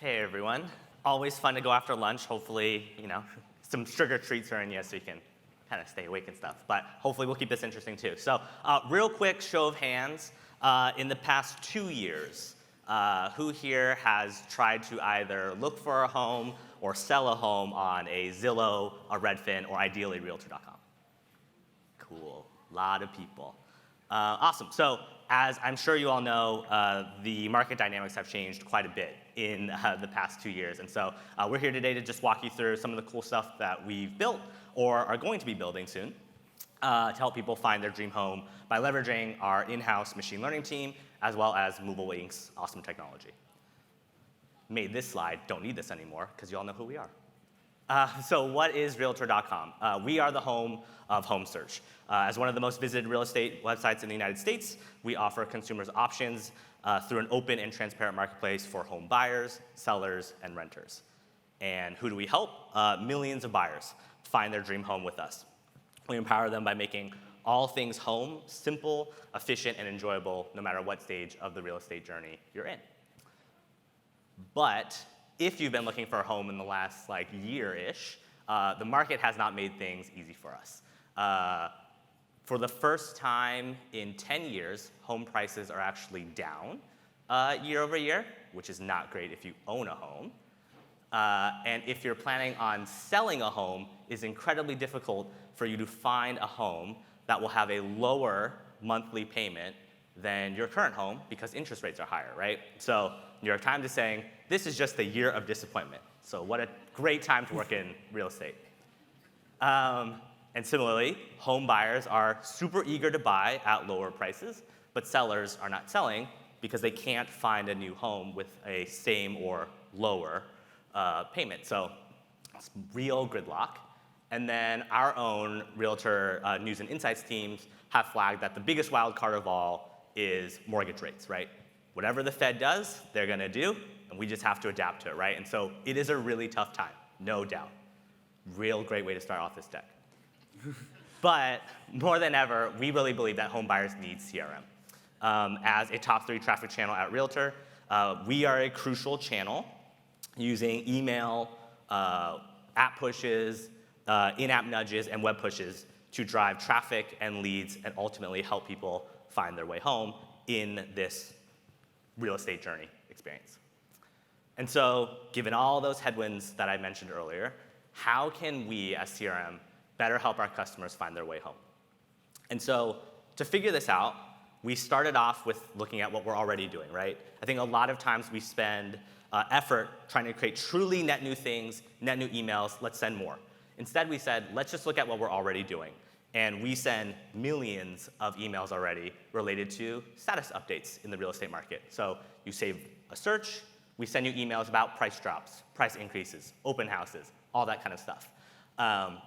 Hey everyone. Always fun to go after lunch. Hopefully, some sugar treats are in you so you can kind of stay awake and stuff. But hopefully we'll keep this interesting too. So real quick show of hands. In the past 2 years, who here has tried to either look for a home or sell a home on a Zillow, a Redfin, or ideally Realtor.com? Cool. A lot of people. Awesome. So as I'm sure you all know, the market dynamics have changed quite a bit in the past 2 years. And so we're here today to just walk you through some of the cool stuff that we've built or are going to be building soon to help people find their dream home by leveraging our in-house machine learning team as well as Movable Ink's awesome technology. Made this slide, don't need this anymore because you all know who we are. So what is Realtor.com? We are the home of home search. As one of the most visited real estate websites in the United States, we offer consumers options through an open and transparent marketplace for home buyers, sellers, and renters. And who do we help? Millions of buyers find their dream home with us. We empower them by making all things home simple, efficient, and enjoyable no matter what stage of the real estate journey you're in. But if you've been looking for a home in the last year-ish, the market has not made things easy for us. For the first time in 10 years, home prices are actually down year over year, which is not great if you own a home. And if you're planning on selling a home, it's incredibly difficult for you to find a home that will have a lower monthly payment than your current home because interest rates are higher, right? So New York Times is saying, this is just the year of disappointment. So what a great time to work in real estate. And similarly, home buyers are super eager to buy at lower prices, but sellers are not selling because they can't find a new home with a same or lower payment. So it's real gridlock. And then our own Realtor News and Insights teams have flagged that the biggest wild card of all is mortgage rates, right? Whatever the Fed does, they're going to do, and we just have to adapt to it, right? And so it is a really tough time, no doubt. Real great way to start off this deck. But more than ever, we really believe that home buyers need CRM. As a top 3 traffic channel at Realtor, we are a crucial channel using email, app pushes, in-app nudges, and web pushes to drive traffic and leads and ultimately help people find their way home in this real estate journey experience. And so, given all those headwinds that I mentioned earlier, how can we as CRM better help our customers find their way home? And so, to figure this out, we started off with looking at what we're already doing, right? I think a lot of times we spend effort trying to create truly net new things, net new emails, let's send more. Instead, we said, let's just look at what we're already doing. And we send millions of emails already related to status updates in the real estate market. So you save a search, we send you emails about price drops, price increases, open houses, all that kind of stuff.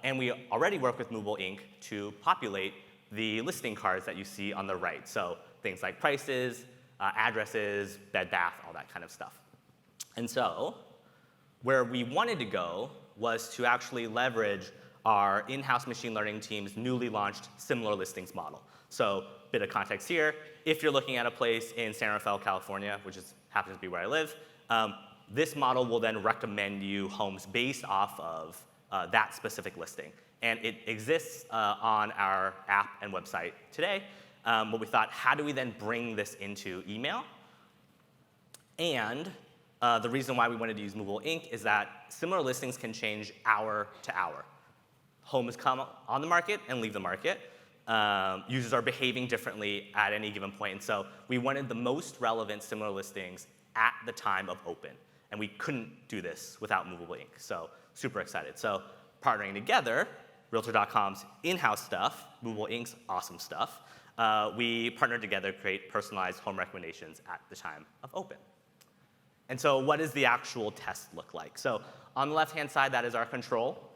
And we already work with Movable Ink to populate the listing cards that you see on the right. So things like prices, addresses, bed, bath, all that kind of stuff. And so where we wanted to go was to actually leverage our in-house machine learning team's newly launched similar listings model. So bit of context here, if you're looking at a place in San Rafael, California, which happens to be where I live, this model will then recommend you homes based off of that specific listing. And it exists on our app and website today. But we thought, how do we then bring this into email? And the reason why we wanted to use Movable Ink is that similar listings can change hour to hour. Homes come on the market and leave the market. Users are behaving differently at any given point. And so we wanted the most relevant similar listings at the time of open. And we couldn't do this without Movable Ink. So super excited. So partnering together, Realtor.com's in-house stuff, Movable Ink's awesome stuff, we partnered together to create personalized home recommendations at the time of open. And so what does the actual test look like? So on the left-hand side, that is our control,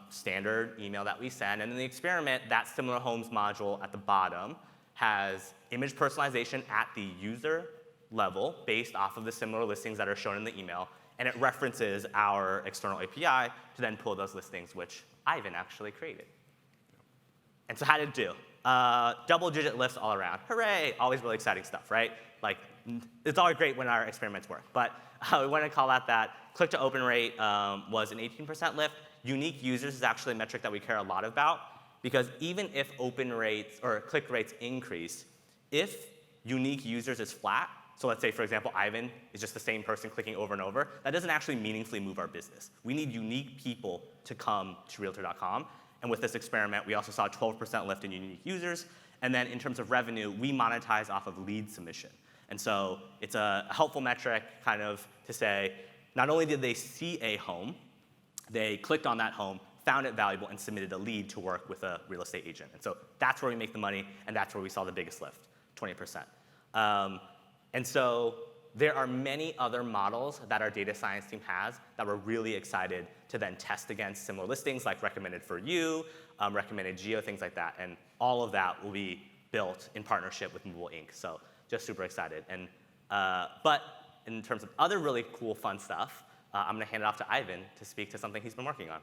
standard email that we send. And in the experiment, that similar homes module at the bottom has image personalization at the user level based off of the similar listings that are shown in the email. And it references our external API to then pull those listings, which Ivan actually created. And so how did it do? Double-digit lifts all around. Hooray! Always really exciting stuff, right? Like, it's always great when our experiments work. But we want to call out that click-to-open rate was an 18% lift. Unique users is actually a metric that we care a lot about, because even if open rates or click rates increase, if unique users is flat, so let's say, for example, Ivan is just the same person clicking over and over, that doesn't actually meaningfully move our business. We need unique people to come to Realtor.com. And with this experiment, we also saw a 12% lift in unique users. And then in terms of revenue, we monetize off of lead submission. And so it's a helpful metric kind of to say, not only did they see a home, they clicked on that home, found it valuable, and submitted a lead to work with a real estate agent. And so that's where we make the money, and that's where we saw the biggest lift, 20%. And so there are many other models that our data science team has that we're really excited to then test against similar listings, like recommended for you, recommended geo, things like that. And all of that will be built in partnership with Movable Ink. So just super excited. And, but in terms of other really cool, fun stuff, I'm going to hand it off to Ivan to speak to something he's been working on.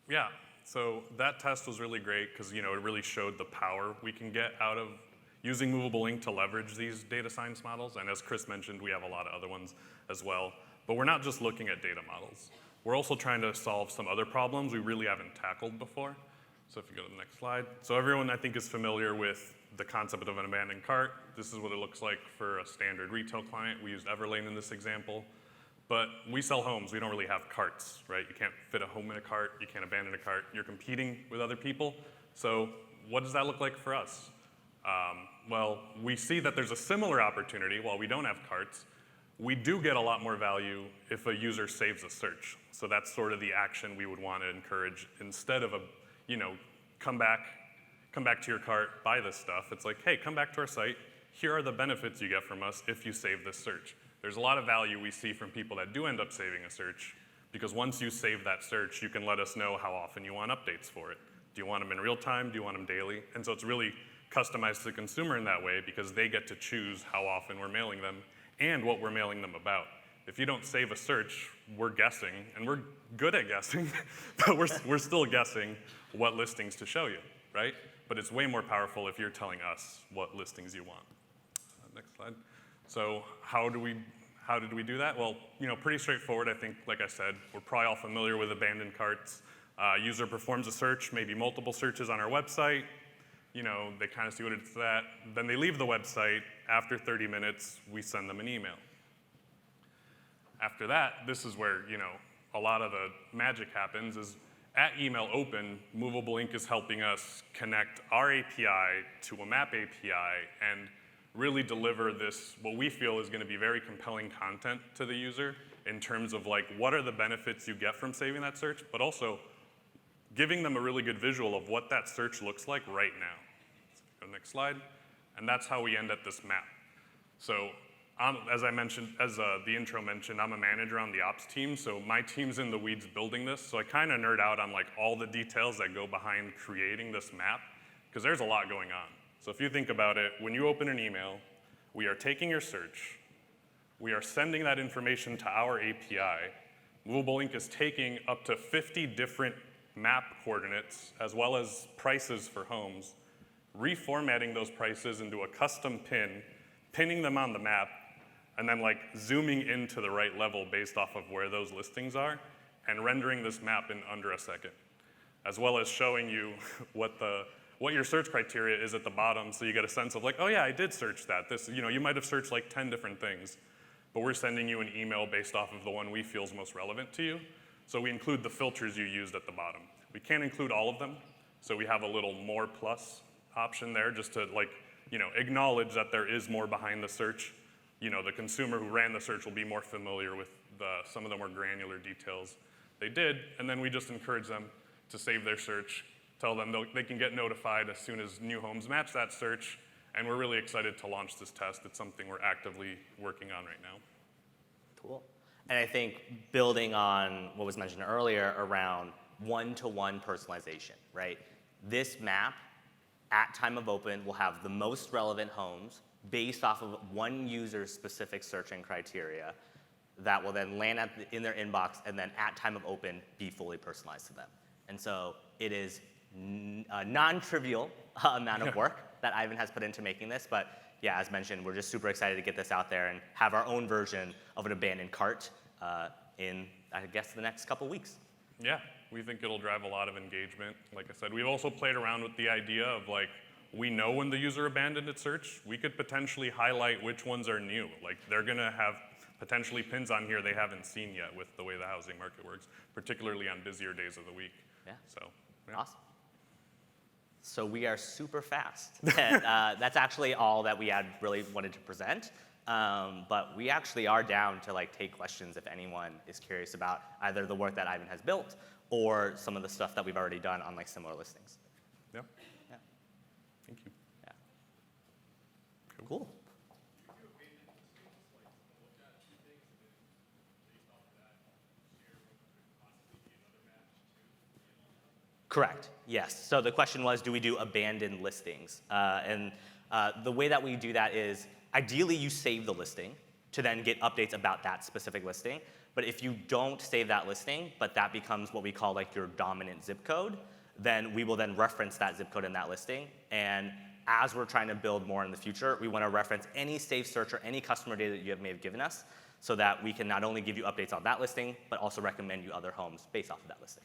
Yeah, so that test was really great because it really showed the power we can get out of using Movable Ink to leverage these data science models. And as Chris mentioned, we have a lot of other ones as well. But we're not just looking at data models. We're also trying to solve some other problems we really haven't tackled before. So if you go to the next slide. So everyone, I think, is familiar with the concept of an abandoned cart. This is what it looks like for a standard retail client. We used Everlane in this example. But we sell homes. We don't really have carts, right? You can't fit a home in a cart. You can't abandon a cart. You're competing with other people. So what does that look like for us? Well, we see that there's a similar opportunity. While we don't have carts, we do get a lot more value if a user saves a search. So that's sort of the action we would want to encourage instead of come back to your cart, buy this stuff. It's like, hey, come back to our site. Here are the benefits you get from us if you save this search. There's a lot of value we see from people that do end up saving a search, because once you save that search, you can let us know how often you want updates for it. Do you want them in real time? Do you want them daily? And so it's really customized to the consumer in that way, because they get to choose how often we're mailing them and what we're mailing them about. If you don't save a search, we're guessing, and we're good at guessing, but we're still guessing what listings to show you, right? But it's way more powerful if you're telling us what listings you want. Next slide. So how did we do that? Well, pretty straightforward. I think, like I said, we're probably all familiar with abandoned carts. User performs a search, maybe multiple searches on our website. They kind of see what it's at. Then they leave the website. After 30 minutes, we send them an email. After that, this is where, a lot of the magic happens is at email open, Movable Ink is helping us connect our API to a map API and really deliver this, what we feel is going to be very compelling content to the user in terms of what are the benefits you get from saving that search, but also giving them a really good visual of what that search looks like right now. Go to the next slide. And that's how we end at this map. So as I mentioned, as the intro mentioned, I'm a manager on the ops team, so my team's in the weeds building this, so I kind of nerd out on all the details that go behind creating this map, because there's a lot going on. So if you think about it, when you open an email, we are taking your search, we are sending that information to our API. Movable Ink is taking up to 50 different map coordinates, as well as prices for homes, reformatting those prices into a custom pin, pinning them on the map, and then zooming into the right level based off of where those listings are, and rendering this map in under a second, as well as showing you what your search criteria is at the bottom, so you get a sense of oh yeah, I did search that. This, you might have searched 10 different things, but we're sending you an email based off of the one we feel is most relevant to you. So we include the filters you used at the bottom. We can't include all of them, so we have a little more plus option there just to acknowledge that there is more behind the search. The consumer who ran the search will be more familiar with some of the more granular details they did, and then we just encourage them to save their search, tell them they can get notified as soon as new homes match that search, and we're really excited to launch this test. It's something we're actively working on right now. Cool. And I think building on what was mentioned earlier around one-to-one personalization, right? This map at time of open will have the most relevant homes based off of one user's specific searching criteria that will then land in their inbox and then at time of open be fully personalized to them. And so it is non-trivial amount of work that Ivan has put into making this, but yeah, as mentioned, we're just super excited to get this out there and have our own version of an abandoned cart in, I guess, the next couple weeks. Yeah, we think it'll drive a lot of engagement. Like I said, we've also played around with the idea of like, we know when the user abandoned its search, we could potentially highlight which ones are new. Like they're gonna have potentially pins on here they haven't seen yet with the way the housing market works, particularly on busier days of the week. Yeah. So, yeah. Awesome. So we are super fast. That's actually all that we had really wanted to present. But we actually are down to like take questions if anyone is curious about either the work that Ivan has built or some of the stuff that we've already done on like similar listings. Yep. Yeah. Thank you. Yeah. Cool. Correct, yes. So the question was, do we do abandoned listings? The way that we do that is, ideally you save the listing to then get updates about that specific listing. But if you don't save that listing, but that becomes what we call like your dominant zip code, then we will then reference that zip code in that listing. And as we're trying to build more in the future, we want to reference any safe search or any customer data that you may have given us so that we can not only give you updates on that listing, but also recommend you other homes based off of that listing.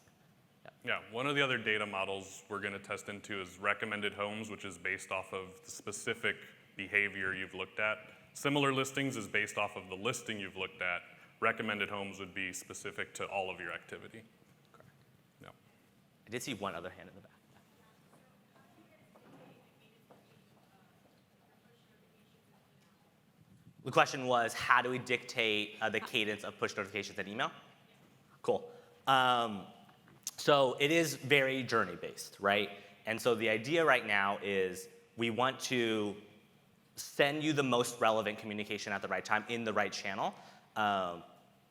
Yeah, one of the other data models we're going to test into is recommended homes, which is based off of the specific behavior you've looked at. Similar listings is based off of the listing you've looked at. Recommended homes would be specific to all of your activity. Correct. Yeah. I did see one other hand in the back. The question was, how do we dictate the cadence of push notifications and email? Cool. So it is very journey-based, right? And so the idea right now is we want to send you the most relevant communication at the right time in the right channel.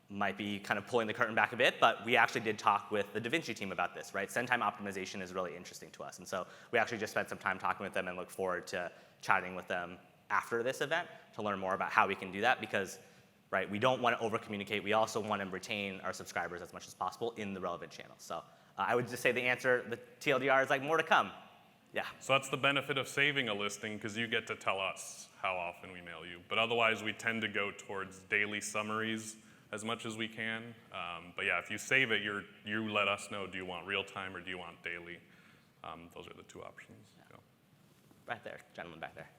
Might be kind of pulling the curtain back a bit, but we actually did talk with the DaVinci team about this, right? Send time optimization is really interesting to us. And so we actually just spent some time talking with them and look forward to chatting with them after this event to learn more about how we can do that because, right, we don't want to over-communicate. We also want to retain our subscribers as much as possible in the relevant channels. So I would just say the answer, the TLDR is like more to come. Yeah. So that's the benefit of saving a listing because you get to tell us how often we mail you. But otherwise, we tend to go towards daily summaries as much as we can. But yeah, if you save it, you let us know, do you want real time or do you want daily? Those are the two options. Yeah. Yeah. Right there, gentleman back there.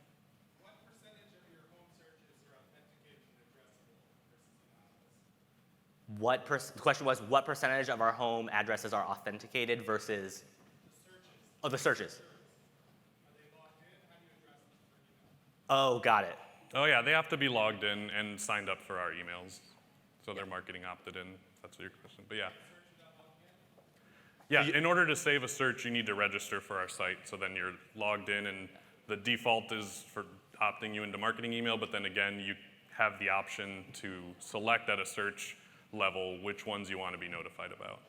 What percentage of your home searches are authenticated and addressable versus anonymous? The question was, what percentage of our home addresses are authenticated versus? The searches. Oh, the searches. Are they logged in? How do you address them for email? Oh, got it. Oh yeah, they have to be logged in and signed up for our emails. So they're marketing opted in. That's your question. But yeah. Yeah, in order to save a search, you need to register for our site. So then you're logged in, and the default is for opting you into marketing email. But then again, you have the option to select at a search level which ones you want to be notified about.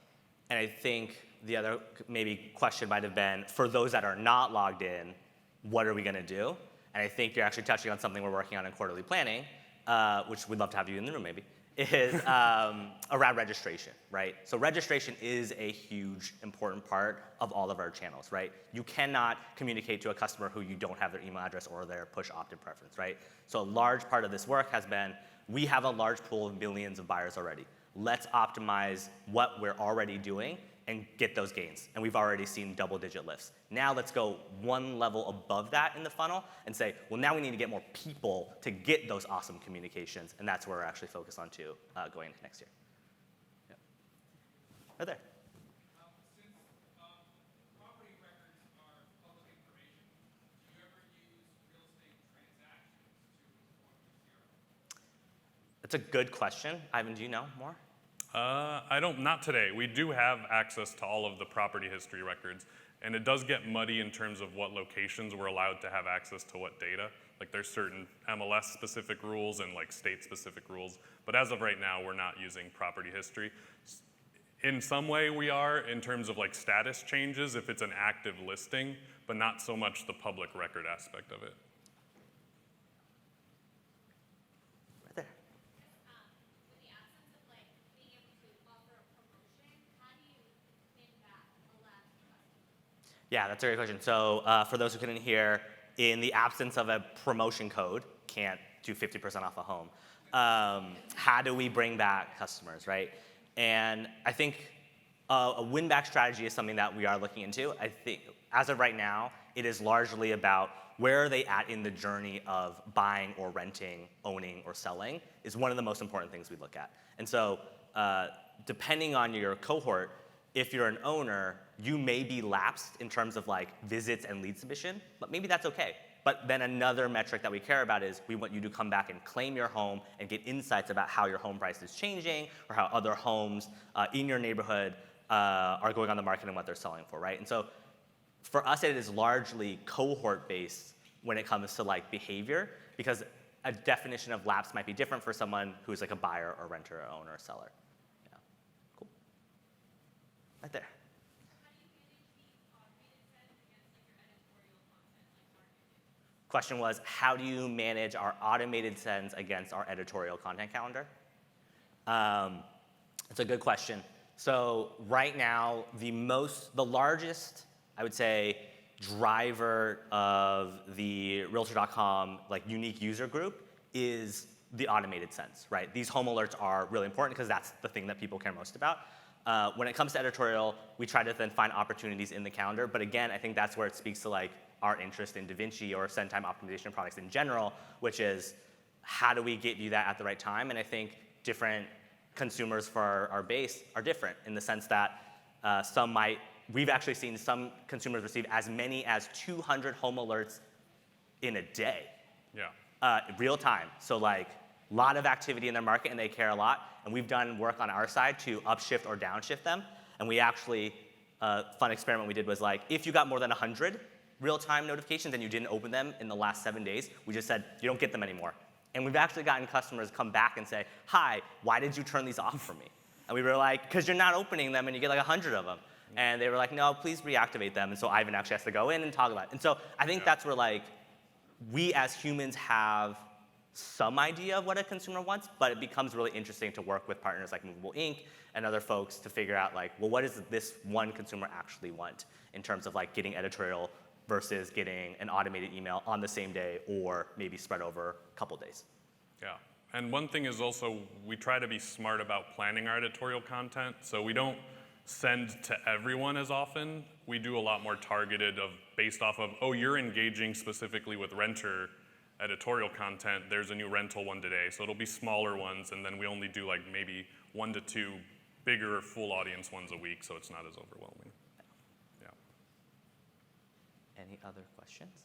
And I think the other maybe question might have been, for those that are not logged in, what are we going to do? And I think you're actually touching on something we're working on in quarterly planning, which we'd love to have you in the room maybe, is around registration, right? So registration is a huge, important part of all of our channels, right? You cannot communicate to a customer who you don't have their email address or their push opt-in preference, right? So a large part of this work has been, we have a large pool of millions of buyers already. Let's optimize what we're already doing and get those gains. And we've already seen double-digit lifts. Now let's go one level above that in the funnel and say, well, now we need to get more people to get those awesome communications. And that's where we're actually focused on too, going into next year. Yeah. Right there. Since property records are public information, do you ever use real estate transactions to inform your CRM? That's a good question. Ivan, do you know more? Not today. We do have access to all of the property history records, and it does get muddy in terms of what locations we're allowed to have access to what data. Like there's certain MLS-specific rules and like state-specific rules, but as of right now, we're not using property history. In some way we are in terms of like status changes if it's an active listing, but not so much the public record aspect of it. Right there. With the absence of like being able to offer a promotion, how do you pin back a lapsed customer? Yeah, that's a great question. So for those who couldn't hear, in the absence of a promotion code, can't do 50% off a home. How do we bring back customers, right? And I think a win-back strategy is something that we are looking into. I think as of right now, it is largely about where are they at in the journey of buying or renting, owning or selling is one of the most important things we look at. And so depending on your cohort, if you're an owner, you may be lapsed in terms of like visits and lead submission, but maybe that's okay. But then another metric that we care about is we want you to come back and claim your home and get insights about how your home price is changing or how other homes in your neighborhood are going on the market and what they're selling for, right? And so for us, it is largely cohort-based when it comes to like behavior, because a definition of lapse might be different for someone who's like a buyer or renter or owner or seller. Yeah, cool. Right there. Question was, how do you manage our automated sends against our editorial content calendar? It's a good question. So right now, the largest, I would say, driver of the Realtor.com like unique user group is the automated sends, right? These home alerts are really important because that's the thing that people care most about. When it comes to editorial, we try to then find opportunities in the calendar, but again, I think that's where it speaks to like our interest in DaVinci or send time optimization products in general, which is how do we get you that at the right time? And I think different consumers for our base are different in the sense that we've actually seen some consumers receive as many as 200 home alerts in a day. Yeah. Real time. So like a lot of activity in their market and they care a lot. And we've done work on our side to upshift or downshift them. And we actually, fun experiment we did was like, if you got more than 100 real-time notifications and you didn't open them in the last 7 days, we just said, you don't get them anymore. And we've actually gotten customers come back and say, hi, why did you turn these off for me? And we were like, because you're not opening them and you get like 100 of them. And they were like, no, please reactivate them. And so Ivan actually has to go in and toggle that. And so I think that's where like, we as humans have some idea of what a consumer wants, but it becomes really interesting to work with partners like Movable Ink and other folks to figure out like, well, what does this one consumer actually want in terms of like getting editorial versus getting an automated email on the same day or maybe spread over a couple days. Yeah, and one thing is also we try to be smart about planning our editorial content, so we don't send to everyone as often. We do a lot more targeted based off of, oh, you're engaging specifically with renter editorial content, there's a new rental one today, so it'll be smaller ones, and then we only do like maybe 1 to 2 bigger full audience ones a week, so it's not as overwhelming. Any other questions?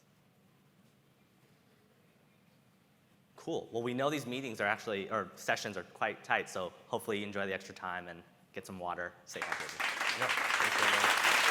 Cool. Well, we know these meetings are actually, or sessions are quite tight, so hopefully you enjoy the extra time and get some water, stay hydrated. Yeah, thanks, everyone.